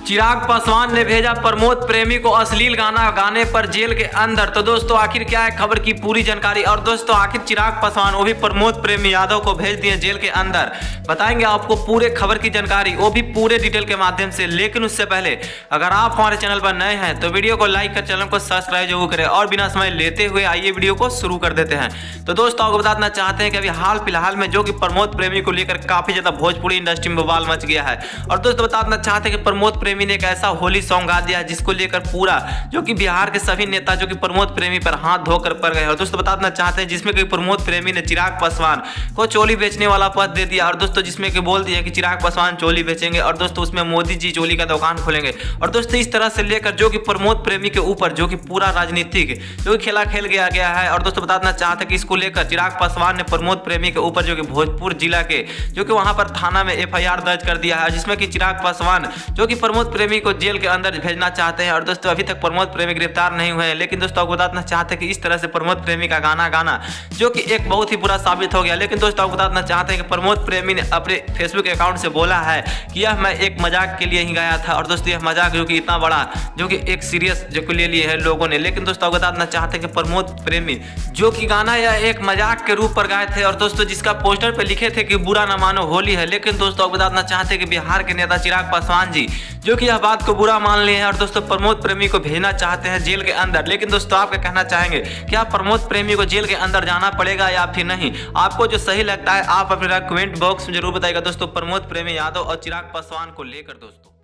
चिराग पासवान ने भेजा प्रमोद प्रेमी को अश्लील गाना गाने पर जेल के अंदर। तो दोस्तों आखिर क्या है खबर की पूरी जानकारी, और दोस्तों आखिर चिराग पासवान वो भी प्रमोद प्रेमी यादव को भेज दिए जेल के अंदर। बताएंगे आपको पूरे खबर की जानकारी, वो भी पूरे डिटेल के माध्यम से। लेकिन उससे पहले अगर आप हमारे चैनल पर नए हैं तो वीडियो को लाइक कर चैनल को सब्सक्राइब जरूर करें, और बिना समय लेते हुए आइए वीडियो को शुरू कर देते हैं। तो दोस्तों आपको बताना चाहते हैं कि अभी हाल फिलहाल में जो कि प्रमोद प्रेमी को लेकर काफी ज्यादा भोजपुरी इंडस्ट्री में बवाल मच गया है। और दोस्तों बताना चाहते हैं कि प्रमोद प्रेमी ने एक ऐसा होली सॉन्ग गा दिया जिसको लेकर पूरा जो कि बिहार के सभी नेता जो कि प्रमोद प्रेमी पर हाथ धोकर पड़ गए। और दोस्तों बताना चाहते हैं जिसमें कि प्रमोद प्रेमी ने चिराग पासवान को चोली बेचने वाला पद दे दिया, और दोस्तों जिसमें कि बोल दिया कि चिराग पासवान चोली बेचेंगे, और दोस्तों उसमें मोदी जी चोली का दुकान खोलेंगे। और दोस्तों इस तरह से लेकर जो कि प्रमोद प्रेमी के ऊपर जो कि पूरा राजनीतिक जो कि खेला खेल गया है। और दोस्तों बताना चाहते हैं कि इसको लेकर चिराग पासवान ने प्रमोद प्रेमी के ऊपर जो कि भोजपुर जिला के जो कि वहां पर थाना में FIR दर्ज कर दिया है, जिसमें कि चिराग पासवान जो कि प्रमोद प्रेमी को जेल के अंदर भेजना चाहते हैं। और दोस्तों अभी तक प्रमोद प्रेमी गिरफ्तार नहीं हुए हैं, लेकिन दोस्तों आपको बताना चाहते हैं कि इस तरह से प्रमोद प्रेमी का गाना जो कि एक बहुत ही बुरा साबित हो गया। लेकिन दोस्तों आपको बताना चाहते हैं कि प्रमोद प्रेमी ने अपने फेसबुक अकाउंट से बोला है कि यह मैं एक मजाक के लिए ही गाया था, और दोस्तों यह मजाक जो कि इतना बड़ा जो कि एक सीरियस जो कि ले लिए है लोगों ने। लेकिन दोस्तों आपको बताना चाहते हैं कि प्रमोद प्रेमी जो कि गाना यह एक मजाक के रूप पर गाए थे, और दोस्तों जिसका पोस्टर पे लिखे थे कि बुरा न मानो होली है। लेकिन दोस्तों आपको बताना चाहते हैं कि बिहार के नेता चिराग पासवान जी जो कि यह बात को बुरा मान लिए हैं, और दोस्तों प्रमोद प्रेमी को भेजना चाहते हैं जेल के अंदर। लेकिन दोस्तों आप क्या कहना चाहेंगे, क्या प्रमोद प्रेमी को जेल के अंदर जाना पड़ेगा या फिर नहीं? आपको जो सही लगता है आप अपने कमेंट बॉक्स में जरूर बताइएगा दोस्तों, प्रमोद प्रेमी यादव और चिराग पासवान को लेकर दोस्तों।